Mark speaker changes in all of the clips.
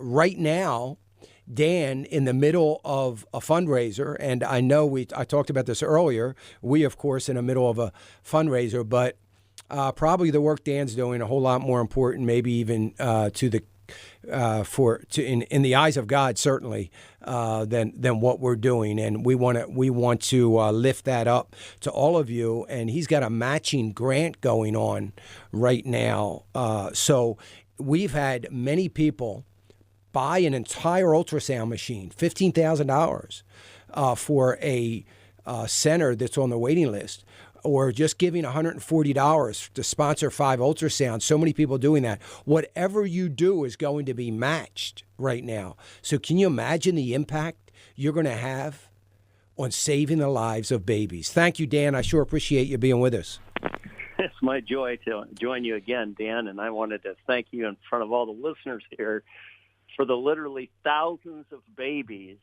Speaker 1: right now, Dan, in the middle of a fundraiser, and I know I talked about this earlier. We, of course, in the middle of a fundraiser, but probably the work Dan's doing a whole lot more important, maybe even in the eyes of God, certainly, than what we're doing, and we want to lift that up to all of you. And he's got a matching grant going on right now, so we've had many people buy an entire ultrasound machine, $15,000, for a center that's on the waiting list, or just giving $140 to sponsor 5 ultrasounds. So many people doing that. Whatever you do is going to be matched right now. So can you imagine the impact you're going to have on saving the lives of babies? Thank you, Dan. I sure appreciate you being with us.
Speaker 2: It's my joy to join you again, Dan, and I wanted to thank you in front of all the listeners here for the literally thousands of babies,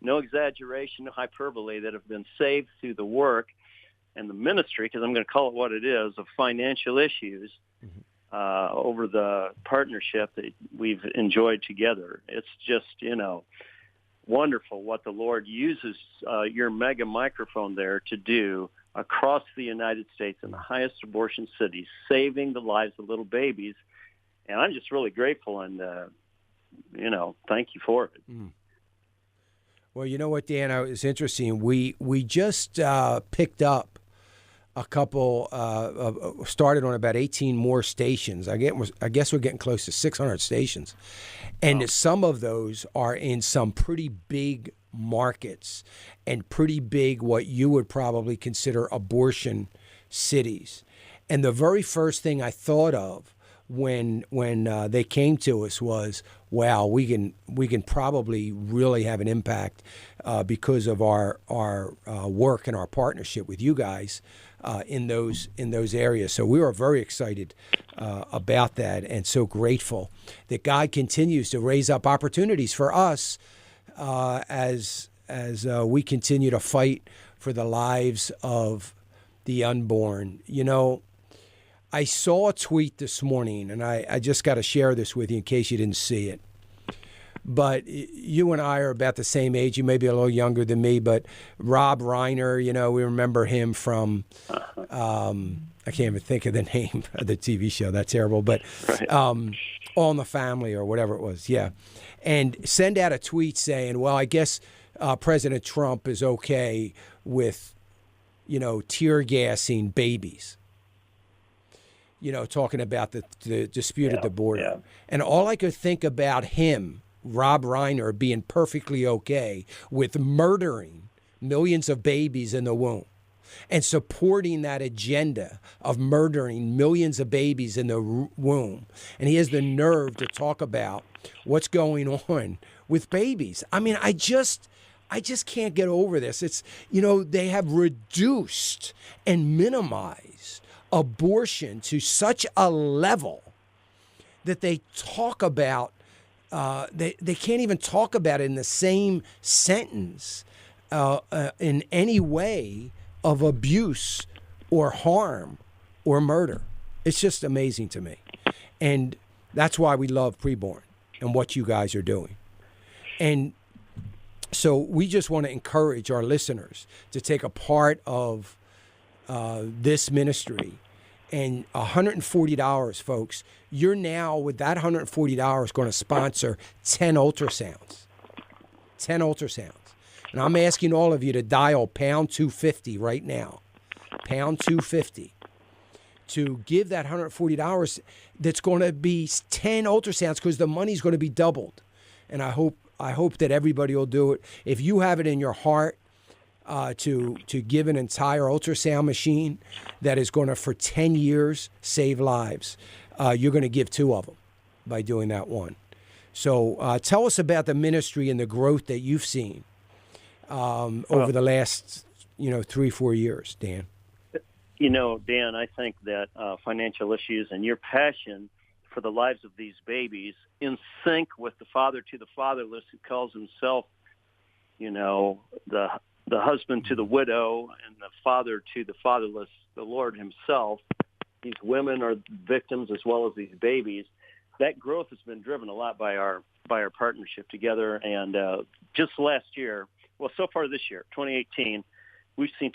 Speaker 2: no exaggeration, no hyperbole, that have been saved through the work and the ministry, because I'm going to call it what it is, of financial issues over the partnership that we've enjoyed together. It's just, wonderful what the Lord uses your mega microphone there to do across the United States in the highest abortion cities, saving the lives of little babies. And I'm just really grateful and, thank you for it.
Speaker 1: Well, you know what, Dan, it's interesting. We just picked up a couple, started on about 18 more stations. I guess we're getting close to 600 stations. And some of those are in some pretty big markets and pretty big, what you would probably consider abortion cities. And the very first thing I thought of when they came to us was, wow, we can probably really have an impact because of our work and our partnership with you guys in those areas. So we were very excited about that, and so grateful that God continues to raise up opportunities for us as we continue to fight for the lives of the unborn. I saw a tweet this morning, and I just got to share this with you in case you didn't see it. But you and I are about the same age. You may be a little younger than me, but Rob Reiner, we remember him from, I can't even think of the name of the TV show. That's terrible. But All in the Family or whatever it was. Yeah. And send out a tweet saying, well, I guess President Trump is okay with, tear gassing babies. Talking about the dispute at the border. Yeah. And all I could think about him, Rob Reiner, being perfectly okay with murdering millions of babies in the womb and supporting that agenda of murdering millions of babies in the womb. And he has the nerve to talk about what's going on with babies. I mean, I just can't get over this. It's, they have reduced and minimized abortion to such a level that they talk about, they can't even talk about it in the same sentence in any way of abuse or harm or murder. It's just amazing to me. And that's why we love Preborn and what you guys are doing. And so we just want to encourage our listeners to take a part of this ministry. And $140, folks, you're now, with that $140, going to sponsor 10 ultrasounds. 10 ultrasounds. And I'm asking all of you to dial pound 250 right now. Pound 250. To give that $140 that's going to be 10 ultrasounds, because the money's going to be doubled. And I hope that everybody will do it. If you have it in your heart, to give an entire ultrasound machine that is going to, for 10 years, save lives, you're going to give 2 of them by doing that one. So tell us about the ministry and the growth that you've seen over the last, 3-4 years, Dan.
Speaker 2: Dan, I think that financial issues and your passion for the lives of these babies, in sync with the father to the fatherless, who calls himself, the husband to the widow and the father to the fatherless, the Lord himself. These women are victims as well as these babies. That growth has been driven a lot by our by our partnership together. And just last year, well, so far this year, 2018, we've seen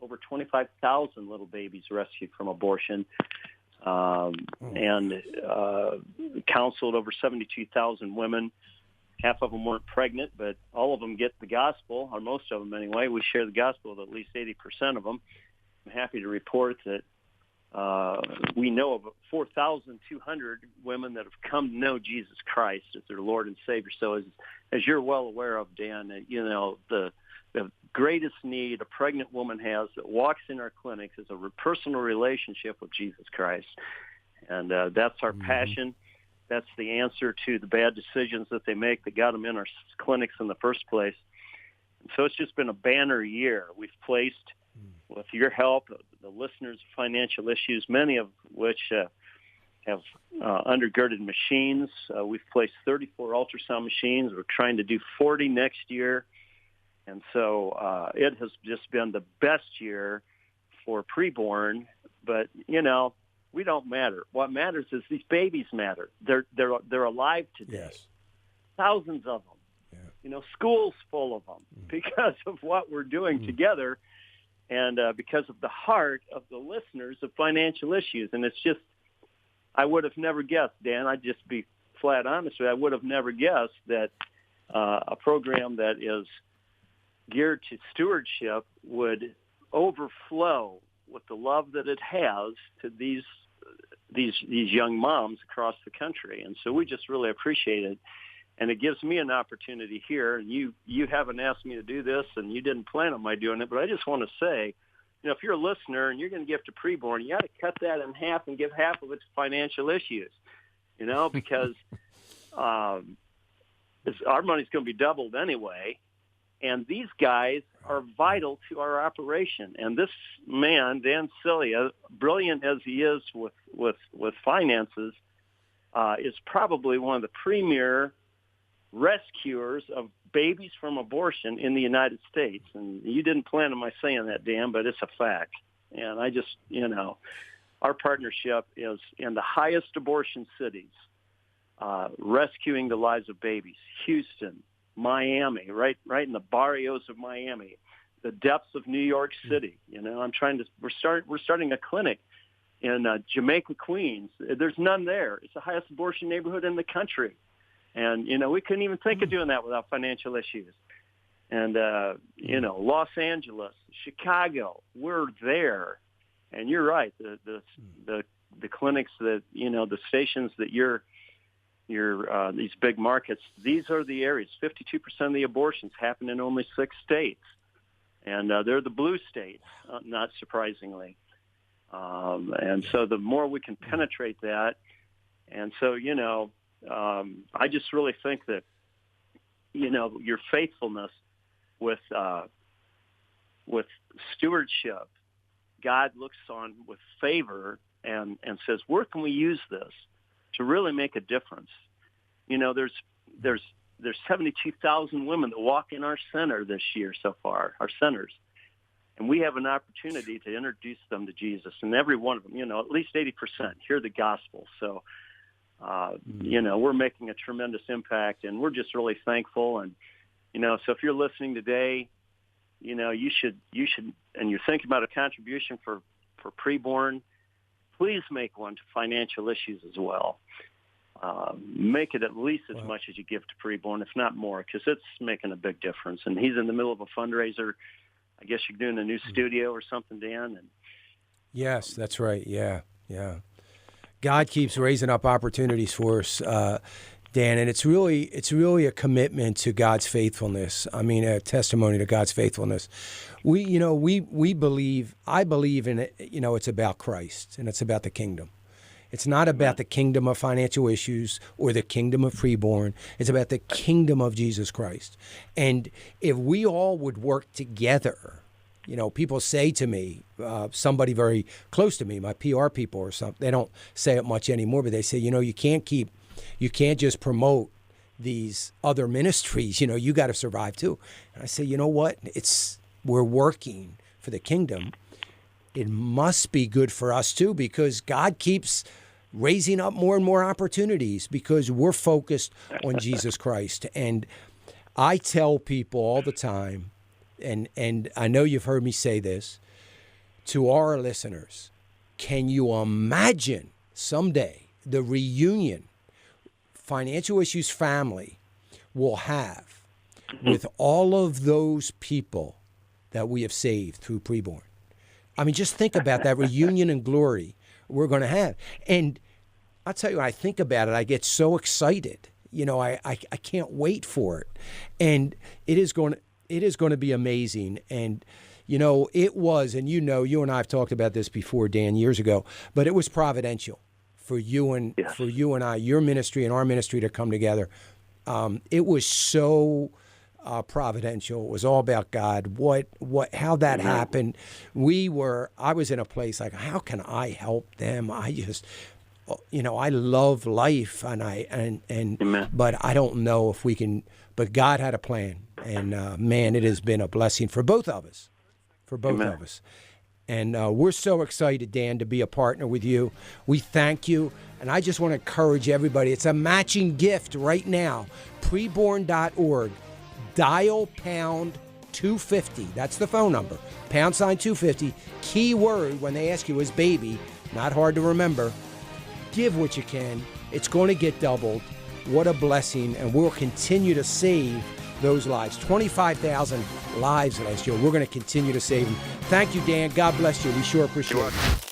Speaker 2: over 25,000 little babies rescued from abortion, and counseled over 72,000 women. Half of them weren't pregnant, but all of them get the gospel, or most of them anyway. We share the gospel with at least 80% of them. I'm happy to report that we know of 4,200 women that have come to know Jesus Christ as their Lord and Savior. So as you're well aware of, Dan, the greatest need a pregnant woman has that walks in our clinics is a personal relationship with Jesus Christ. And that's our passion. That's the answer to the bad decisions that they make that got them in our clinics in the first place. And so it's just been a banner year. We've placed, with your help, the listeners' financial issues, many of which have undergirded machines. We've placed 34 ultrasound machines. We're trying to do 40 next year. And so it has just been the best year for preborn. But, we don't matter. What matters is these babies matter. They're alive today.
Speaker 1: Yes.
Speaker 2: Thousands of them. Yeah. Schools full of them because of what we're doing together, and because of the heart of the listeners of financial issues. And it's just, I would have never guessed, Dan. I'd just be flat honest with you. I would have never guessed that a program that is geared to stewardship would overflow with the love that it has to these young moms across the country. And so we just really appreciate it. And it gives me an opportunity here. And you haven't asked me to do this, and you didn't plan on my doing it, but I just want to say, if you're a listener and you're going to give to preborn, you got to cut that in half and give half of it to financial issues, because our money's going to be doubled anyway. And these guys are vital to our operation. And this man, Dan Cilia, brilliant as he is with finances, is probably one of the premier rescuers of babies from abortion in the United States. And you didn't plan on my saying that, Dan, but it's a fact. And I just, our partnership is in the highest abortion cities, rescuing the lives of babies. Houston, Miami, right in the barrios of Miami, the depths of New York City. We're starting a clinic in Jamaica, Queens. There's none there. It's the highest abortion neighborhood in the country. And, we couldn't even think of doing that without financial issues. And, Los Angeles, Chicago, we're there. And you're right. The clinics that, the stations that you're these big markets, these are the areas. 52% of the abortions happen in only 6 states. And they're the blue states, not surprisingly. And so the more we can penetrate that, and so, I just really think that, your faithfulness with stewardship, God looks on with favor and says, where can we use this to really make a difference? There's 72,000 women that walk in our center this year so far, our centers. And we have an opportunity to introduce them to Jesus. And every one of them, at least 80% hear the gospel. So, we're making a tremendous impact, and we're just really thankful. And, so if you're listening today, you should, and you're thinking about a contribution for preborn, please make one to financial issues as well. Make it at least as much as you give to preborn, if not more, because it's making a big difference. And he's in the middle of a fundraiser. I guess you're doing a new studio or something, Dan. And
Speaker 1: yes, that's right. Yeah. God keeps raising up opportunities for us, Dan, and it's really a commitment to God's faithfulness. I mean, a testimony to God's faithfulness. We believe. I believe in it. It's about Christ and it's about the kingdom. It's not about the kingdom of financial issues or the kingdom of preborn. It's about the kingdom of Jesus Christ. And if we all would work together, people say to me, somebody very close to me, my PR people or something, they don't say it much anymore, but they say, you can't just promote these other ministries, you got to survive too. And I say, you know what? We're working for the kingdom. It must be good for us too, because God keeps raising up more and more opportunities because we're focused on Jesus Christ. And I tell people all the time, and I know you've heard me say this, to our listeners, can you imagine someday the reunion Financial Issues family will have with all of those people that we have saved through Preborn? I mean, just think about that reunion and glory we're going to have. And I'll tell you, when I think about it, I get so excited. You know, I can't wait for it. And it is going to be amazing. And, you know, it was, and you know, you and I have talked about this before, Dan, years ago, but it was providential for you and I, your ministry and our ministry to come together. It was so providential. It was all about God. How that happened. I was in a place like, how can I help them? I just, you know, I love life, but I don't know if we can. But God had a plan, and man, it has been a blessing for both of us, And we're so excited, Dan, to be a partner with you. We thank you. And I just want to encourage everybody. It's a matching gift right now. Preborn.org. Dial pound 250. That's the phone number. Pound sign 250. Key word when they ask you is baby. Not hard to remember. Give what you can. It's going to get doubled. What a blessing. And we'll continue to save those lives. 25,000 lives last year. We're going to continue to save them. Thank you, Dan. God bless you. We sure appreciate it.